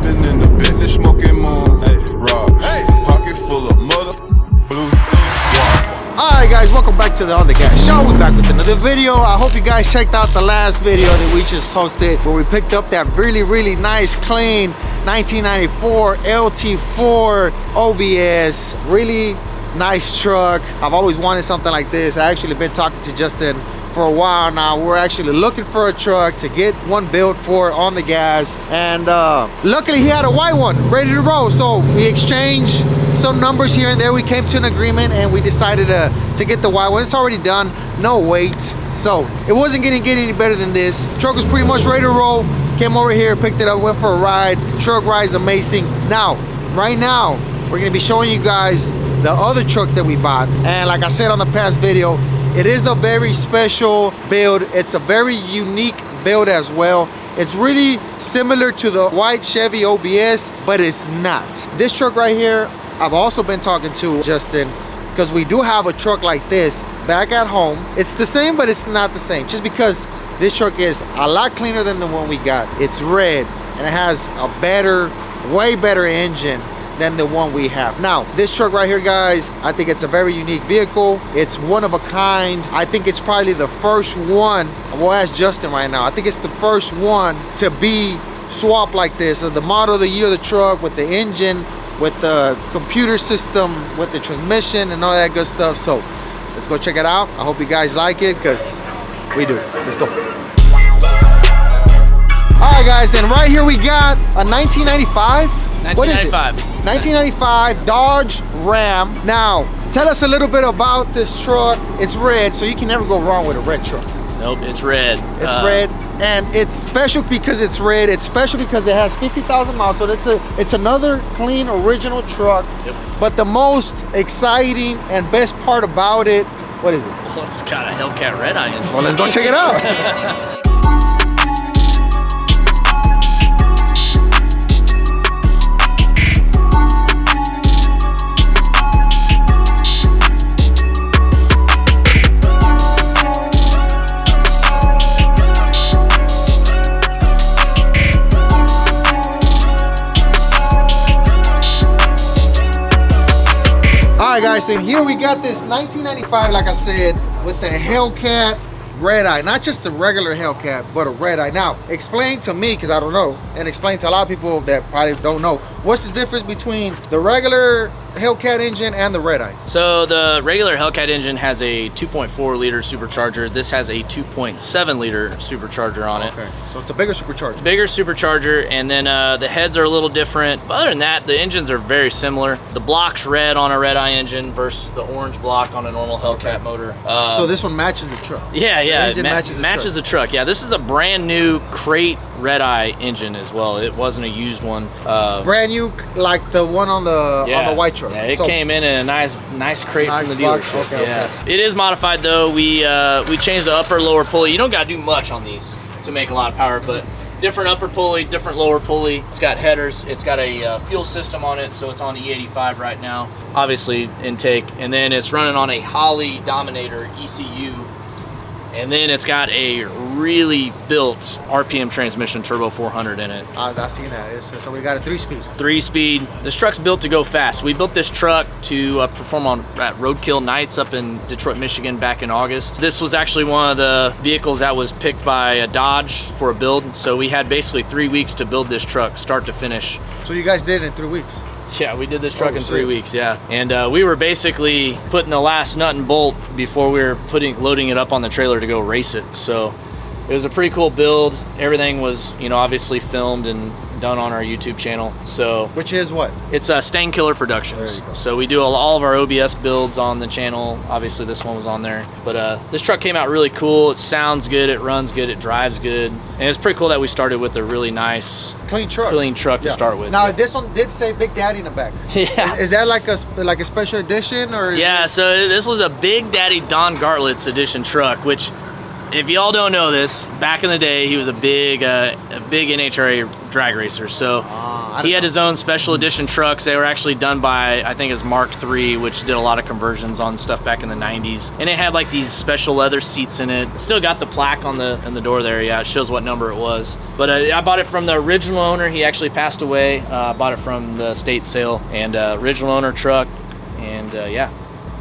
Sipping in the Bentley, smoking moon. Rocks. Pocket full of mother blue. Alright guys, welcome back to the On The Gas Show. We're back with another video. I hope you guys checked out the last video that we just posted where we picked up that really nice clean 1994 LT4 OBS. Really nice truck. I've always wanted something like this. I actually been talking to Justin for a while now. We're actually looking for a truck to get one built for On The Gas, and luckily he had a white one ready to roll, so we exchanged some numbers here and there. We came to an agreement and we decided to get the white one. It's already done, no wait, so it wasn't gonna get any better than this. Truck was pretty much ready to roll. Came over here, picked it up, went for a ride. Truck ride's amazing. Now right now we're gonna be showing you guys the other truck that we bought, and like I said on the past video, it is a very special build. It's a very unique build as well. It's really similar to the white Chevy OBS, but it's not. This truck right here, I've also been talking to Justin, because we do have a truck like this back at home. It's the same, but it's not the same, just because this truck is a lot cleaner than the one we got. It's red, and it has a better, way better engine than the one we have. Now, this truck right here, guys, I think it's a very unique vehicle. It's one of a kind. I think it's probably the first one, we'll ask Justin right now, I think it's the first one to be swapped like this. So the model of the year of the truck, with the engine, with the computer system, with the transmission and all that good stuff. So let's go check it out. I hope you guys like it, because we do. Let's go. All right guys, and right here we got a 1995. 1995. What is it? 1995 Dodge Ram. Now, tell us a little bit about this truck. It's red, so you can never go wrong with a red truck. Nope, it's red. It's red, and it's special because it's red. It's special because it has 50,000 miles, so it's another clean, original truck. Yep. But the most exciting and best part about it, what is it? Well, it's got a Hellcat Redeye in it. Well, let's go check it out. Alright guys, and here we got this 1995, like I said, with the Hellcat Redeye. Not just the regular Hellcat, but a Redeye. Now, explain to me, because I don't know, and explain to a lot of people that probably don't know, what's the difference between the regular Hellcat engine and the Redeye? So the regular Hellcat engine has a 2.4 liter supercharger. This has a 2.7 liter supercharger on it. Okay, so it's a bigger supercharger. Bigger supercharger, and then the heads are a little different. But other than that, the engines are very similar. The block's red on a Redeye engine versus the orange block on a normal Hellcat motor. So this one matches the truck. Yeah, the engine matches the truck. Yeah, this is a brand new crate Redeye engine as well. It wasn't a used one. Brand new, like the one on the white truck. Yeah, it came in a nice crate from the dealership. Okay. It is modified though. We changed the upper lower pulley. You don't gotta do much on these to make a lot of power, but different upper pulley, different lower pulley. It's got headers. It's got a fuel system on it, so it's on E85 right now. Obviously intake, and then it's running on a Holley Dominator ECU. And then it's got a really built RPM transmission, turbo 400 in it. I've seen that. So we got a 3-speed. 3-speed. This truck's built to go fast. We built this truck to perform on roadkill nights up in Detroit, Michigan back in August. This was actually one of the vehicles that was picked by a Dodge for a build. So we had basically 3 weeks to build this truck, start to finish. So you guys did it in 3 weeks? Yeah, we did this truck in 3 weeks, yeah. And we were basically putting the last nut and bolt before we were loading it up on the trailer to go race it. So it was a pretty cool build. Everything was, you know, obviously filmed and done on our YouTube channel. So which is what? It's Stain Killer Productions. So we do all of our OBS builds on the channel. Obviously this one was on there. But this truck came out really cool. It sounds good, it runs good, it drives good. And it's pretty cool that we started with a really nice clean truck to start with. Now this one did say Big Daddy in the back. Yeah. Is that like a special edition, or? Yeah, so this was a Big Daddy Don Gartlett's edition truck, which if y'all don't know this, back in the day, he was a big NHRA drag racer. So he had his own special edition trucks. They were actually done by, I think it was Mark III, which did a lot of conversions on stuff back in the 90s. And it had like these special leather seats in it. Still got the plaque on the door there. Yeah, it shows what number it was. But I bought it from the original owner. He actually passed away. I bought it from the state sale, and original owner truck. And yeah,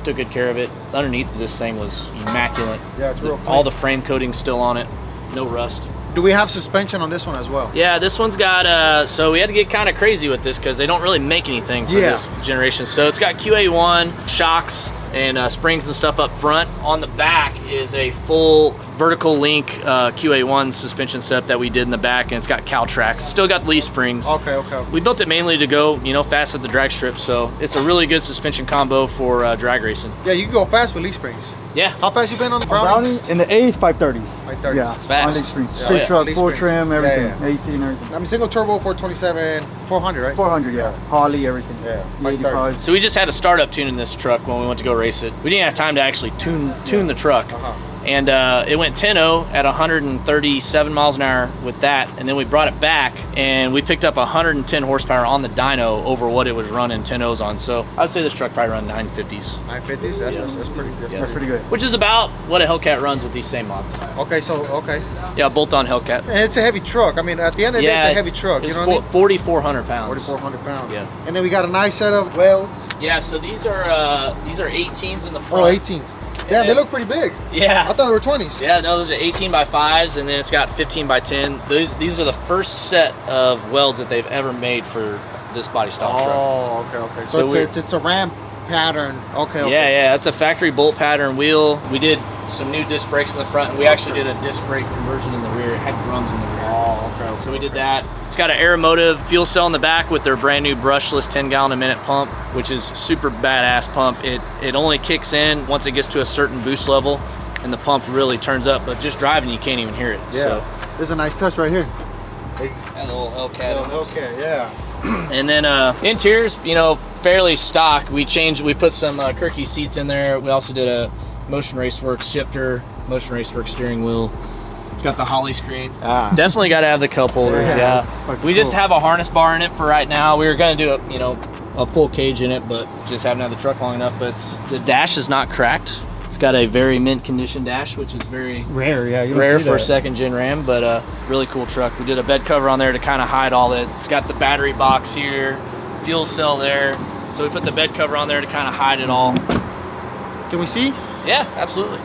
took good care of it. Underneath this thing was immaculate. Yeah, it's real clean. All the frame coating's still on it, no rust. Do we have suspension on this one as well? Yeah, this one's got, so we had to get kind of crazy with this because they don't really make anything for this generation. So it's got QA1 shocks and springs and stuff up front. On the back is a full vertical link QA1 suspension setup that we did in the back, and it's got cow tracks. Still got leaf springs. Okay, okay. We built it mainly to go, you know, fast at the drag strip, so it's a really good suspension combo for drag racing. Yeah, you can go fast with leaf springs. Yeah. How fast you been on the Brownie? In the A's, 530s. 530s. Yeah, It's fast. on the streets. Yeah. Straight Oh, yeah. truck, Leaf full springs. trim, everything. Yeah, yeah. AC and everything. I mean, single turbo 427, 400, right? 400, yeah. Holly, everything. Yeah. 85. So we just had to start up tuning this truck when we went to go race it. We didn't have time to actually tune the truck. And it went 10-0 at 137 miles an hour with that, and then we brought it back and we picked up 110 horsepower on the dyno over what it was running 10-0s on. So I'd say this truck probably run 950s. 950s? That's pretty good. That's pretty good. Which is about what a Hellcat runs with these same mods. Okay, so, okay. Yeah, bolt-on Hellcat. And it's a heavy truck. I mean, at the end of the day, it's a heavy truck. You It's know what I mean? 4,400 pounds. 4,400 pounds. Yeah. And then we got a nice set of welds. Yeah, so these are 18s in the front. Oh, 18s. Yeah, they look pretty big. Yeah. I thought they were 20s. Yeah, no, those are 18 by 5s, and then it's got 15 by 10. These are the first set of welds that they've ever made for this body style truck. Oh, okay, okay. So, it's a ramp pattern. Okay, okay. Yeah, it's a factory bolt pattern wheel. We did some new disc brakes in the front, and we actually did a disc brake conversion in the rear. It had drums in the rear. Oh, okay. So we did that. It's got an Aeromotive fuel cell in the back with their brand new brushless 10-gallon-a-minute pump, which is super badass pump. It only kicks in once it gets to a certain boost level, and the pump really turns up, but just driving you can't even hear it. Yeah. So, there's a nice touch right here. and a little Hellcat. Okay, yeah. And then interiors, you know, fairly stock. We put some Kirky seats in there. We also did a Motion Raceworks shifter, Motion Raceworks steering wheel. It's got the Holly screen. Definitely got to have the cup holders. Yeah. We just have a harness bar in it for right now. We were gonna do a full cage in it, but just haven't had the truck long enough. But the dash is not cracked. It's got a very mint condition dash, which is very rare. Yeah, you rare for a second gen Ram, but really cool truck. We did a bed cover on there to kind of hide all that. It's got the battery box here, fuel cell there. So we put the bed cover on there to kind of hide it all. Can we see? Yeah, absolutely.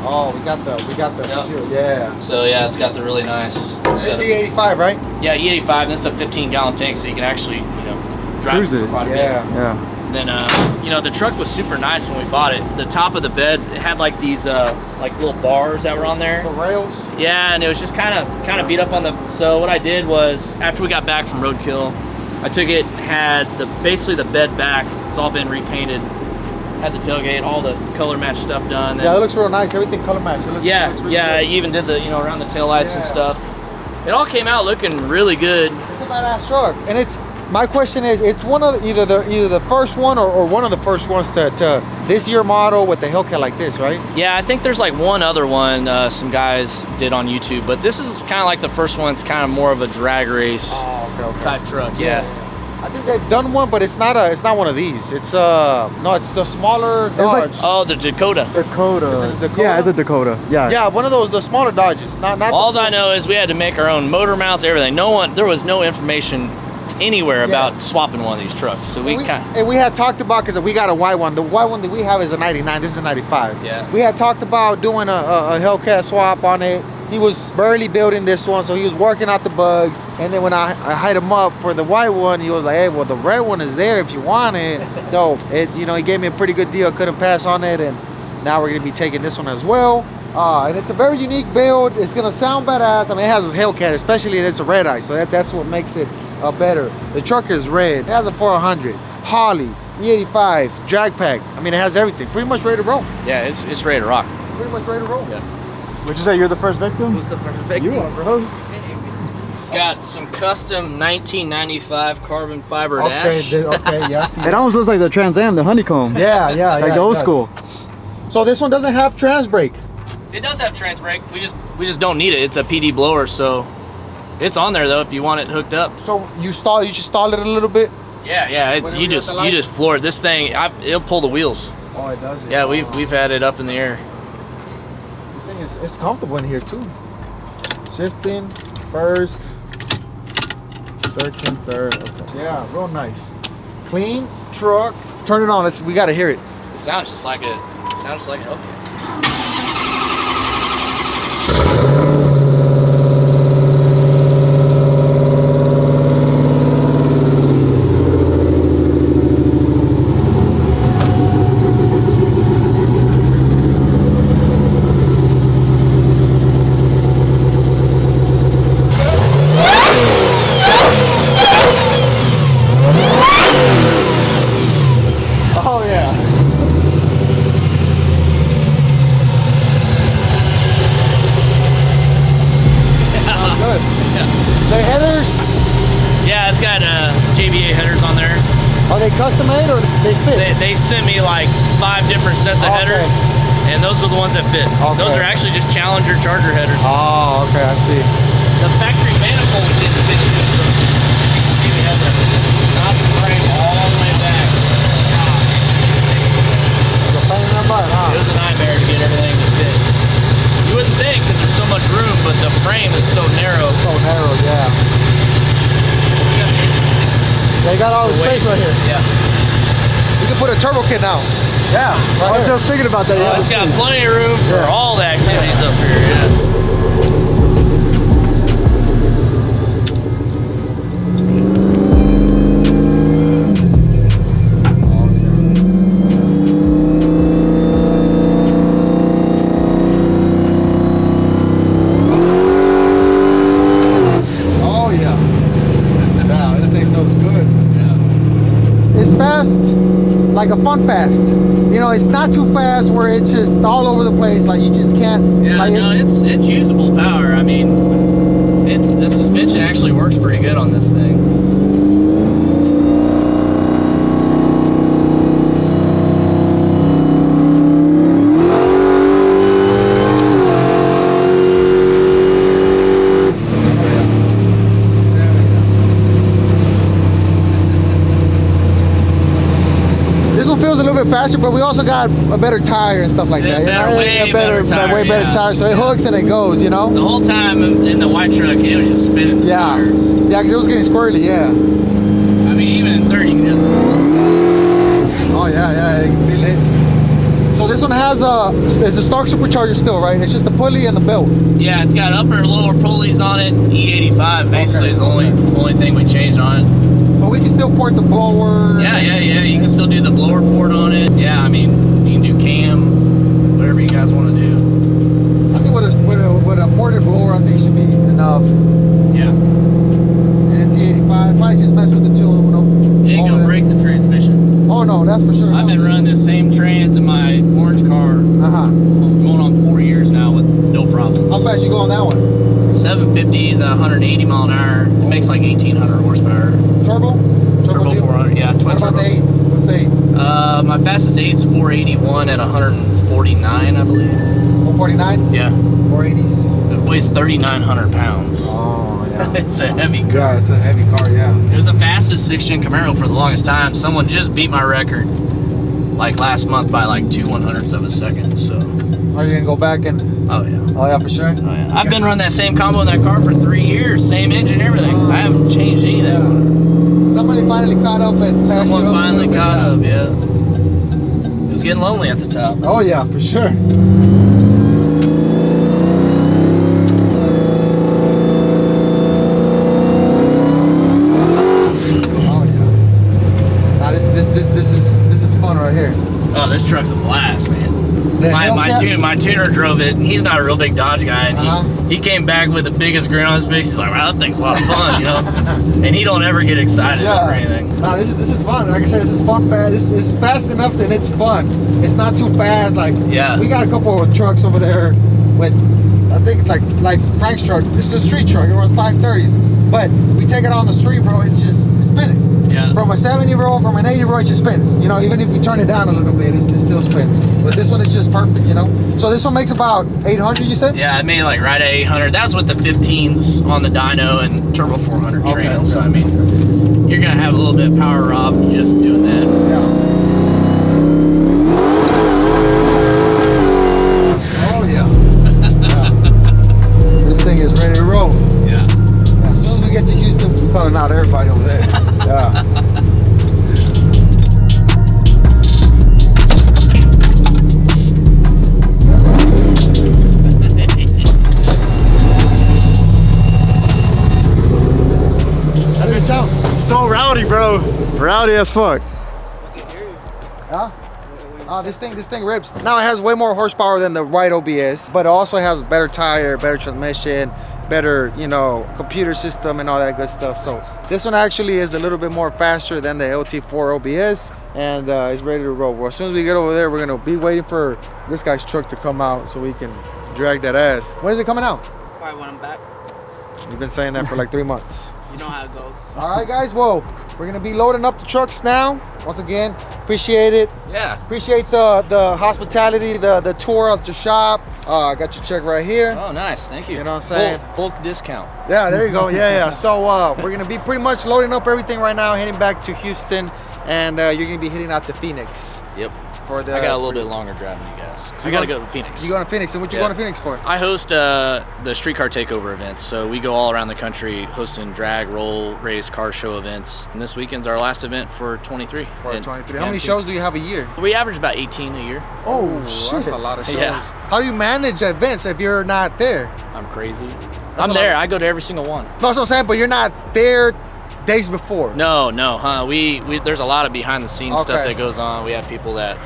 Oh, we got the Yep. yeah. So yeah, it's got the really nice This is setup. the 85, right? Yeah, E85, and that's a 15-gallon tank, so you can actually, drive Cruise it for it. quite a bit. Yeah. And then, the truck was super nice when we bought it. The top of the bed, it had like these like little bars that were on there. The rails. Yeah, and it was just kind of beat up on the. So what I did was, after we got back from Roadkill, I took it, had basically the bed back. It's all been repainted. Had the tailgate, all the color match stuff done. Yeah, it looks real nice. Everything color match. It looks really You good. even did the around the taillights and stuff. It all came out looking really good. It's a badass truck, and it's. My question is, it's one of either the first one or one of the first ones to this year model with the Hellcat like this, right? Yeah, I think there's like one other one some guys did on YouTube, but this is kind of like the first one. It's kind of more of a drag race type truck. Yeah. I think they've done one, but it's not one of these. It's it's the smaller Dodge. Oh, the Dakota. Dakota. Is it a Dakota? Yeah, it's a Dakota. Yeah. Yeah, one of those, the smaller Dodges. Not All I know is we had to make our own motor mounts, everything. There was no information anywhere about swapping one of these trucks. So we had talked about, because we got a white one. The white one that we have is a 99. This is a 95. Yeah. We had talked about doing a Hellcat swap on it. He was barely building this one, so he was working out the bugs. And then when I hit him up for the white one, he was like, "Hey, well, the red one is there if you want it." So he gave me a pretty good deal. Couldn't pass on it, and now we're gonna be taking this one as well. And it's a very unique build. It's gonna sound badass. I mean, it has a Hellcat, especially if it's a red eye, so that's what makes it better. The truck is red. It has a 400 Harley E85 drag pack. I mean, it has everything. Pretty much ready to roll. Yeah, it's ready to rock. Pretty much ready to roll. Yeah. Would you say you're the first victim? Who's the first victim? You are, bro. It's got some custom 1995 carbon fiber dash. Okay, yeah, I see. It almost looks like the Trans Am, the honeycomb. Yeah, Like the old school. So this one doesn't have trans brake. It does have trans brake. We just don't need it. It's a PD blower, so it's on there though if you want it hooked up. So you just stall it a little bit. Yeah. It's, you just floor it. This thing, it'll pull the wheels. Oh, it does. Yeah, we've had it up in the air. This thing it's comfortable in here too. Shifting, first, second, third. Okay. Yeah, real nice. Clean truck. Turn it on. We gotta hear it. It sounds just like a Hellcat. Oh yeah. Good. Yeah. The headers, Yeah, it's got JBA headers on there. are they custom made or they fit? They sent me like 5 different sets of Okay. headers, and those are the ones that fit. Okay. Those are actually just Challenger Charger headers. Oh, okay, I see. The factory manifold didn't fit it. See, we had that not frame all the way back. You're paying that butt, It huh? was a nightmare to get everything to fit. You wouldn't think because there's so much room, but the frame is so narrow. So narrow, yeah. They got all the space right here. Yeah. You can put a turbo kit now. Yeah, I was just thinking about that. Yeah, It's got plenty of room for all the activities up here. Yeah. Oh yeah. Wow, this thing feels good. It's fast, like a fun fast. You know, it's not too fast where it's just all over the place. Like you just can't. Yeah, like no, it's usable power. I mean, the suspension actually works pretty good on this thing. This one feels a little bit faster, but we also got a better tire and stuff like that. Way better tire, way better yeah. tire. So it hooks and it goes. You know. The whole time in the white truck, it was just spinning the Yeah. tires. Yeah, because it was getting squirrely. Yeah. I mean, even in 30, you can just... Oh yeah, you can feel it. So this one has it's a stock supercharger still, right? It's just the pulley and the belt. Yeah, it's got upper and lower pulleys on it. E85 basically is the Okay. only thing we changed on it. But we can still port the blower. Yeah. You can still do the blower port on it. Yeah, I mean, you can do cam, whatever you guys want to do. I think with a ported blower, I think should be enough. Yeah. And it's E85. Might just mess with the two aluminum. You ain't gonna break the transmission. Oh no, that's for sure. I've been running this same trans in my orange car going on 4 years now with no problems. How fast you go on that one? 750 is at 180 mile an hour. It makes like 1800 horsepower. Turbo? Turbo deal? 400, yeah, twin What about turbo. the 8? What's the 8? My fastest 8's 481 at 149, I believe. 149? Yeah, 480s? it weighs 3,900 pounds. Oh yeah. It's a heavy car. Yeah, it's a heavy car, yeah. It was the fastest 6-gen Camaro for the longest time. Someone just beat my record like last month by like 2/100ths of a second. So, Are you gonna go back and? oh yeah. Oh yeah, for sure. Oh, yeah. I've been running that same combo in that car for 3 years, same engine, everything. I haven't changed any of that one. Somebody finally caught up and passed you Someone up a finally little bit, caught yeah. up, yeah. It was getting lonely at the top. Oh yeah, for sure. Oh yeah. Now this is fun right here. Oh, this truck's a blast, man. The My Hellcat? my tuner drove it, and he's not a real big Dodge guy, and he came back with the biggest grin on his face. He's like, wow, that thing's a lot of fun, you know? And he don't ever get excited over anything. No, this is fun. Like I said, this is fun fast. This is fast enough that it's fun. It's not too fast. Like Yeah. we got a couple of trucks over there with I think like Frank's truck. It's a street truck. It runs 530s. But we take it on the street, bro. It's spinning. Yeah. From a 7-year-old, from an 8-year-old, it just spins. You know, even if you turn it down a little bit, it still spins. But this one is just perfect, you know? So this one makes about 800, you said? Yeah, I made like right at 800. That's with the 15s on the dyno and turbo 400 Okay, train. okay, So I mean, you're gonna have a little bit of power, Rob, just doing that. Yeah. Oh yeah. This thing is ready to roll. Yeah. As soon as we get to Houston, we're calling out everybody over there. Yeah. How does it sound? So rowdy, bro. Rowdy as fuck. Huh? This thing rips. Now it has way more horsepower than the white OBS, but it also has better tire, better transmission, better, you know, computer system and all that good stuff. So this one actually is a little bit more faster than the LT4 OBS, and it's ready to roll. Well, as soon as we get over there, we're gonna be waiting for this guy's truck to come out so we can drag that ass. When is it coming out? Probably when I'm back. You've been saying that for like 3 months. You know how it goes. All right, guys. Well, we're gonna be loading up the trucks now. Once again, appreciate it. Yeah. Appreciate the hospitality, the tour of the shop. I got your check right here. Oh, nice. Thank you. You know what I'm saying? Bulk discount. Yeah, there you go. Yeah. So we're gonna be pretty much loading up everything right now, heading back to Houston, and you're gonna be heading out to Phoenix. Yep. For the. I got a little bit longer driving than you guys. I gotta go to Phoenix. You going to Phoenix? And what you Yeah. going to Phoenix for? I host the streetcar takeover events, so we go all around the country hosting drag, roll, race, car show events. And this weekend's our last event for 23. For And- 23. yeah, How many shows do you have a year? We average about 18 a year. Oh, that's a lot of shows. Yeah. How do you manage events if you're not there? I'm crazy. a I'm lot. there. I go to every single one. That's what I'm saying, but you're not there days before. No, huh? We there's a lot of behind the scenes stuff Okay. that goes on. We have people that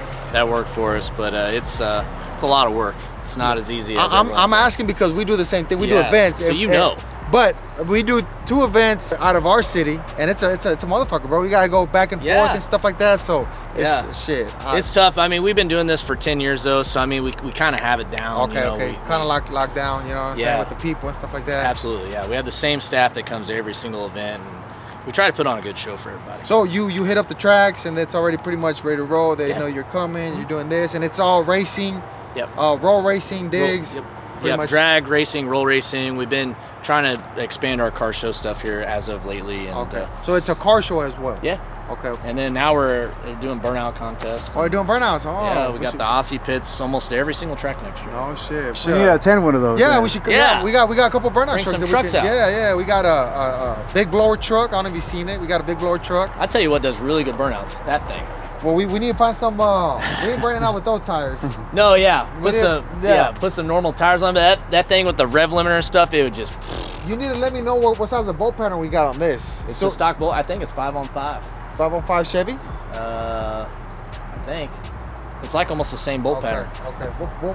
work for us, but it's a lot of work. It's not as easy as I'm asking because we do the same thing. We do Yeah, events. so you know. But we do 2 events out of our city, and it's a motherfucker, bro. We gotta go back and Yeah. forth and stuff like that. So it's Yeah. shit. It's tough. I mean, we've been doing this for 10 years though, so I mean, we kind of have it down. okay. You know, Okay. Kind of locked down. You know what I'm saying, Yeah. with the people and stuff like that. Absolutely, yeah. We have the same staff that comes to every single event, and we try to put on a good show for everybody. So you hit up the tracks, and it's already pretty much ready to roll. They Yeah. know you're coming. You're doing this, and it's all racing. Yep. Roll racing, digs. Yep. pretty Yeah, much. drag racing, roll racing. We've been trying to expand our car show stuff here as of lately. And, Okay. So it's a car show as well. yeah. Okay. Okay. And then now we're doing burnout contests. Oh, you're doing burnouts. Oh. Yeah, we got should- the Aussie pits almost every single track next year. Oh shit. We need to attend one of those. Yeah, man. we should. Yeah. Yeah, we got a couple burnout Bring trucks. some that trucks we can, out. Yeah, we got a big blower truck. I don't know if you've seen it. We got a big blower truck. I tell you what does really good burnouts. That thing. Well, we need to find some. We ain't burning out with those tires. No, yeah. We Put did- some, yeah. put some normal tires on. But that thing with the rev limiter and stuff, it would just. You need to let me know what size of bolt pattern we got on this. It's So a stock bolt. I think it's 5-on-5. 505 Chevy. I think it's like almost the same bolt pattern. Okay.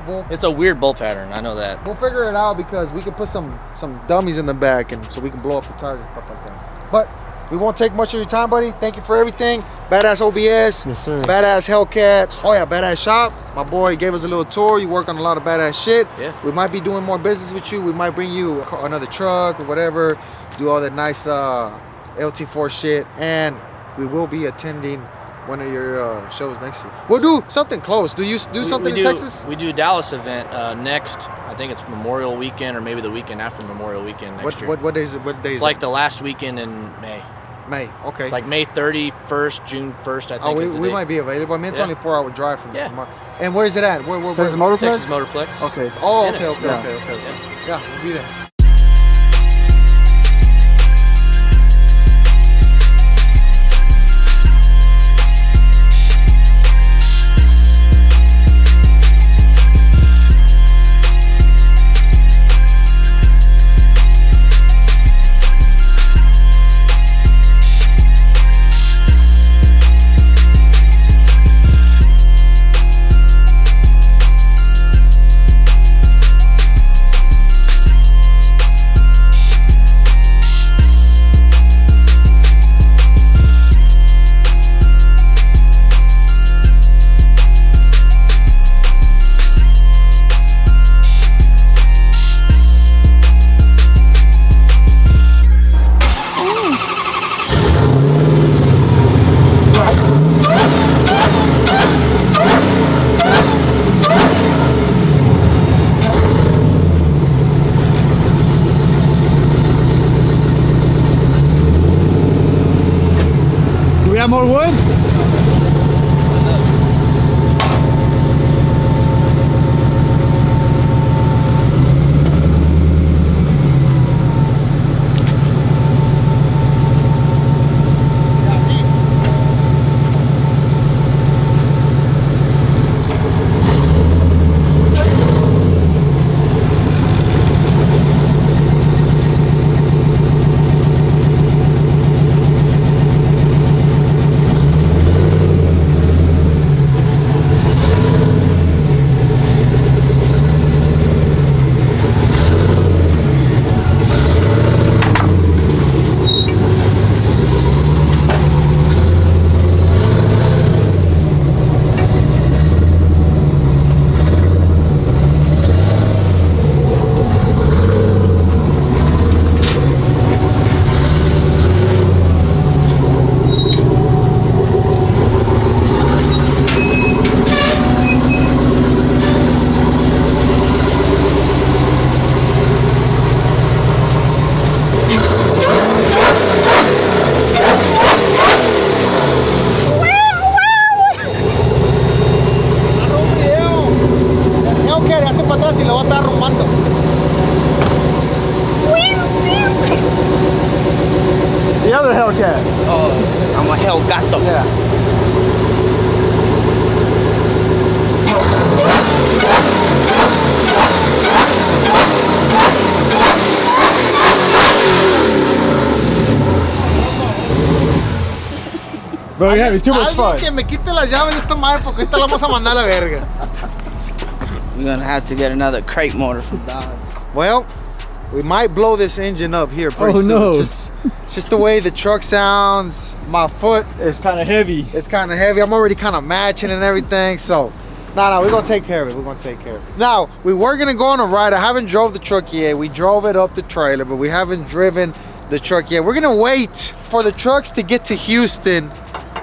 We'll It's a weird bolt pattern. I know that. we'll figure it out because we can put some dummies in the back and so we can blow up the tires and stuff like that. But we won't take much of your time, buddy. Thank you for everything. Badass OBS. Yes, sir. Badass Hellcat. Oh yeah, badass shop. My boy gave us a little tour. You work on a lot of badass shit. Yeah. We might be doing more business with you. We might bring you another truck or whatever. Do all that nice LT4 shit. And we will be attending one of your shows next year. We'll do something close. Do you do something in Texas? We do a Dallas event next. I think it's Memorial Weekend or maybe the weekend after Memorial Weekend next year. What days? What days? It's like the last weekend in May. May. Okay. It's like May 31st, June 1st. I think. Oh, is the we date. might be available. I mean, it's Yeah. only 4-hour drive from. Yeah. From our, and where is it at? Where? Texas Motorplex? Texas Motorplex. Okay. Oh, Dennis. okay. Yeah. Okay. Yeah, we'll be there. have more wood? The other Hellcat. Oh, I'm a Hellgato. Yeah. Bro, you're having too much fun. Que me quite las llaves de esta madre porque esta la vamos a mandar a la verga. We're gonna have to get another crate motor from Dodge. Well, we might blow this engine up here pretty soon. No. Just the way the truck sounds. My foot, It's kind of heavy. it's kind of heavy. I'm already kind of matching and everything. So, no, we're gonna take care of it. We're gonna take care of it. Now, we were gonna go on a ride. I haven't drove the truck yet. We drove it up the trailer, but we haven't driven the truck yet. We're gonna wait for the trucks to get to Houston,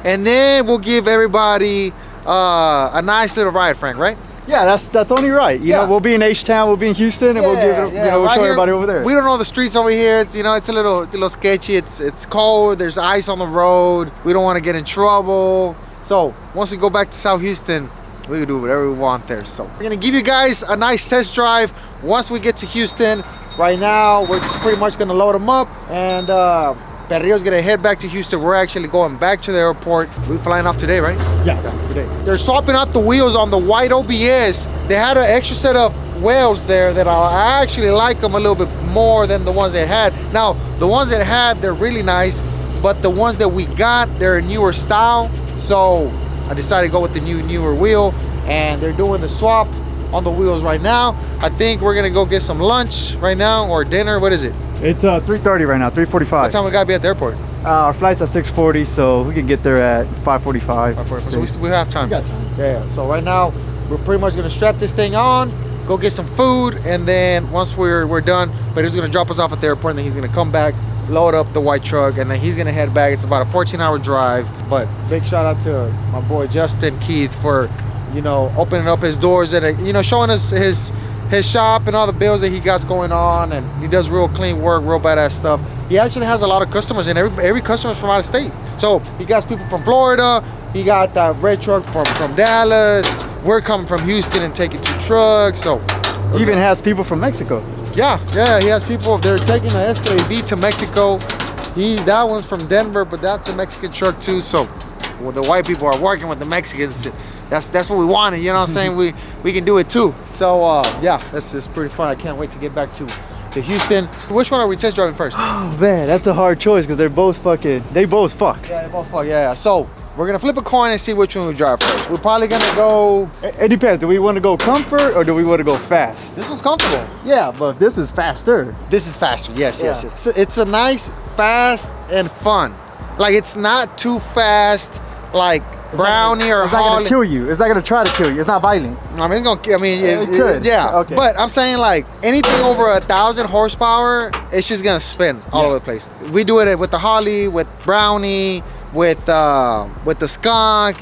and then we'll give everybody a nice little ride, Frank, right? Yeah, that's only right. You know, we'll be in H-Town, we'll be in Houston, and we'll give it, we'll right show here, everybody over there. We don't know the streets over here. It's, it's a little sketchy. It's cold. There's ice on the road. We don't want to get in trouble. So once we go back to South Houston, we can do whatever we want there. So we're gonna give you guys a nice test drive once we get to Houston. Right now, we're just pretty much gonna load them up, and Perrillo's gonna head back to Houston. We're actually going back to the airport. We're flying off today, right? Yeah. Today. They're swapping out the wheels on the white OBS. They had an extra set of wheels there that I actually like them a little bit more than the ones they had. Now, the ones that had, they're really nice, but the ones that we got, they're a newer style. So I decided to go with the newer wheel, and they're doing the swap on the wheels right now. I think we're gonna go get some lunch right now, or dinner. What is it? It's 3:30 right now, 3:45. What time we gotta be at the airport? Our flight's at 6:40, so we can get there at 5:45. So we have time. We got time. Yeah, so right now we're pretty much gonna strap this thing on, go get some food, and then once we're done, but he's gonna drop us off at the airport, and then he's gonna come back, load up the white truck, and then he's gonna head back. It's about a 14-hour drive. But big shout out to my boy Justin Keith for, opening up his doors and showing us his shop and all the bills that he got going on, and he does real clean work, real badass stuff. He actually has a lot of customers, and every customer's from out of state. So he got people from Florida. He got that red truck from Dallas. We're coming from Houston and taking 2 trucks. So He even has people from Mexico. yeah, he has people. They're taking the Escalade V to Mexico. That one's from Denver, but that's a Mexican truck too. So the white people are working with the Mexicans. That's what we wanted, you know what I'm saying? We can do it too. So yeah, it's pretty fun. I can't wait to get back to Houston. Which one are we test driving first? Oh man, that's a hard choice because they both fuck. Yeah, they both fuck, yeah. So we're gonna flip a coin and see which one we drive first. We're probably gonna go. It depends. Do we want to go comfort or do we want to go fast? This one's comfortable. Yeah, but this is faster. This is faster. Yes. Yeah. It's a nice, fast, and fun. Like, it's not too fast, like Brownie or It's not Holly. gonna kill you. It's not gonna try to kill you. It's not violent. I mean, it's gonna. I mean, It could. Yeah. Okay. But I'm saying, like, anything over 1,000 horsepower, it's just gonna spin all over the place. We do it with the Holly, with Brownie, with the Skunk.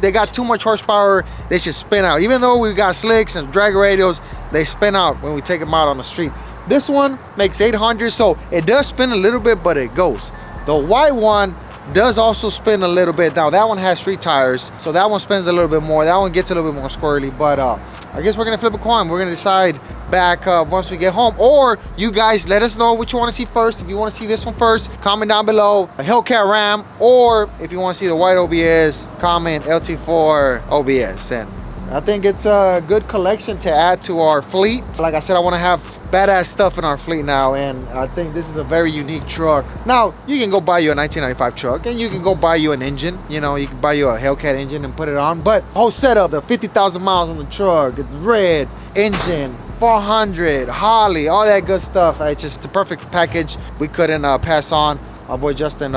They got too much horsepower. They should spin out. Even though we got slicks and drag radials, they spin out when we take them out on the street. This one makes 800, so it does spin a little bit, but it goes. The white one does also spin a little bit. Now that one has street tires, so that one spins a little bit more. That one gets a little bit more squirrely, but I guess we're gonna flip a coin. We're gonna decide back once we get home, or you guys let us know what you want to see first. If you want to see this one first, comment down below a Hellcat Ram, or if you want to see the white OBS, comment LT4 OBS. And I think it's a good collection to add to our fleet. Like I said, I want to have badass stuff in our fleet now, and I think this is a very unique truck. Now you can go buy you a 1995 truck, and you can go buy you an engine, you know, you can buy you a Hellcat engine and put it on, but whole setup, the 50,000 miles on the truck, it's red engine, 400 Holly, all that good stuff. It's just the perfect package. We couldn't pass on. My boy Justin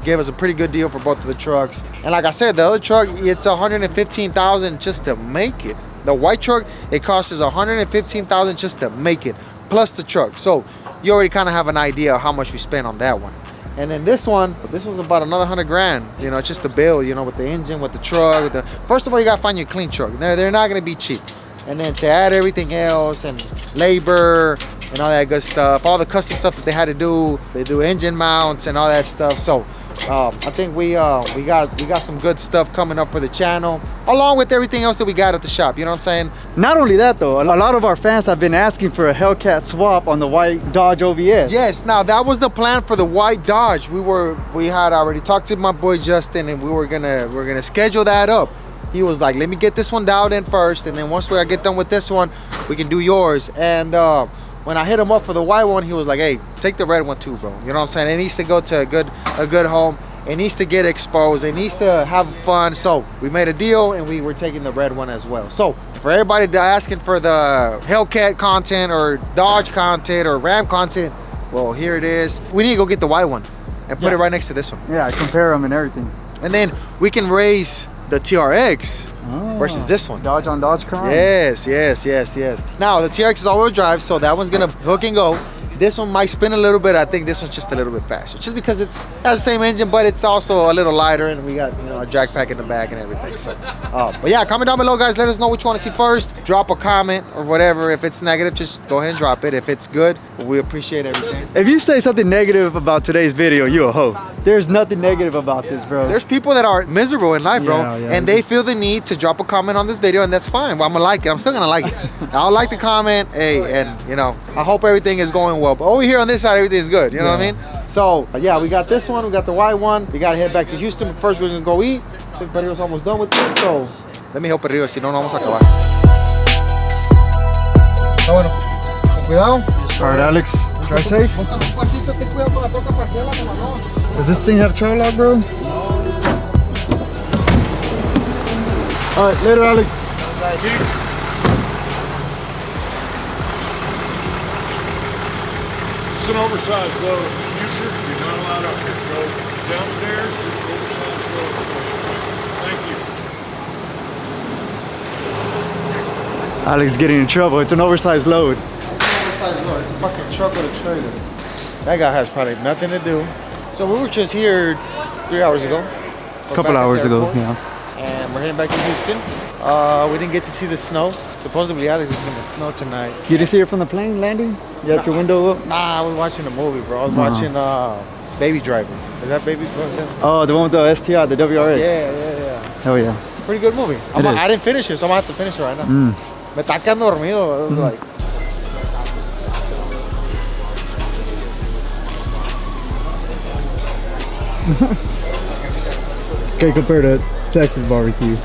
gave us a pretty good deal for both of the trucks. And like I said, the other truck, it's 115,000 just to make it. The white truck, it costs us 115,000 just to make it, plus the truck. So you already kind of have an idea of how much we spent on that one. And then this was about another 100 grand, you know, just the bill, you know, with the engine, with the truck, with the, first of all, you gotta find you a clean truck. They're not gonna be cheap. And then to add everything else and labor and all that good stuff, all the custom stuff that they had to do, they do engine mounts and all that stuff. So I think we got some good stuff coming up for the channel, along with everything else that we got at the shop. You know what I'm saying? Not only that though, a lot of our fans have been asking for a Hellcat swap on the white Dodge OBS. Yes, now that was the plan for the white Dodge. We had already talked to my boy Justin, and we're gonna schedule that up. He was like, let me get this one dialed in first, and then once I get done with this one, we can do yours. And when I hit him up for the white one, he was like, hey, take the red one too, bro. You know what I'm saying? It needs to go to a good home. It needs to get exposed. It needs to have fun. So we made a deal, and we were taking the red one as well. So for everybody asking for the Hellcat content or Dodge content or Ram content, well, here it is. We need to go get the white one and put it right next to this one. Yeah, compare them and everything. And then we can raise the TRX versus this one. Dodge on Dodge crime. Yes. Now the TRX is all-wheel drive, so that one's gonna hook and go. This one might spin a little bit. I think this one's just a little bit faster, just because it has the same engine, but it's also a little lighter, and we got, you know, a jack pack in the back and everything. So, but yeah, comment down below, guys. Let us know what you want to see first. Drop a comment or whatever. If it's negative, just go ahead and drop it. If it's good, we appreciate everything. If you say something negative about today's video, you a hoe. There's nothing negative about this, bro. There's people that are miserable in life, bro, and they feel the need to drop a comment on this video, and that's fine. Well, I'm gonna like it. I'm still gonna like it. I'll like the comment, hey, and you know, I hope everything is going well. But over here on this side, everything's good. You know what I mean? So yeah, we got this one, we got the white one. We gotta head back to Houston, but first we're gonna go eat. I think Perio's almost done with it, so let me help Perio, si no, no vamos a acabar. Está bueno. Con cuidado. All right, Alex. Drive safe. Does this thing have travel lock, bro? All right, later, Alex. It's an oversized load. In the future, you're not allowed up here. Go downstairs, oversized load. Thank you. Alex getting in trouble. It's an oversized load. Oversized load. It's a fucking truck with a trailer. That guy has probably nothing to do. So we were just here 3 hours ago. A couple hours ago, yeah. And we're heading back to Houston. We didn't get to see the snow. Supposedly Alex is gonna snow tonight. You didn't see it from the plane landing? You had your window up? Nah, I was watching a movie, bro. I was watching Baby Driver. Is that Baby Driver? Oh, the one with the STI, the WRX. Yeah. Hell yeah. Pretty good movie. I didn't finish it, so I'm gonna have to finish it right now. Me está quedando dormido. I was like... Okay, compared to Texas barbecue.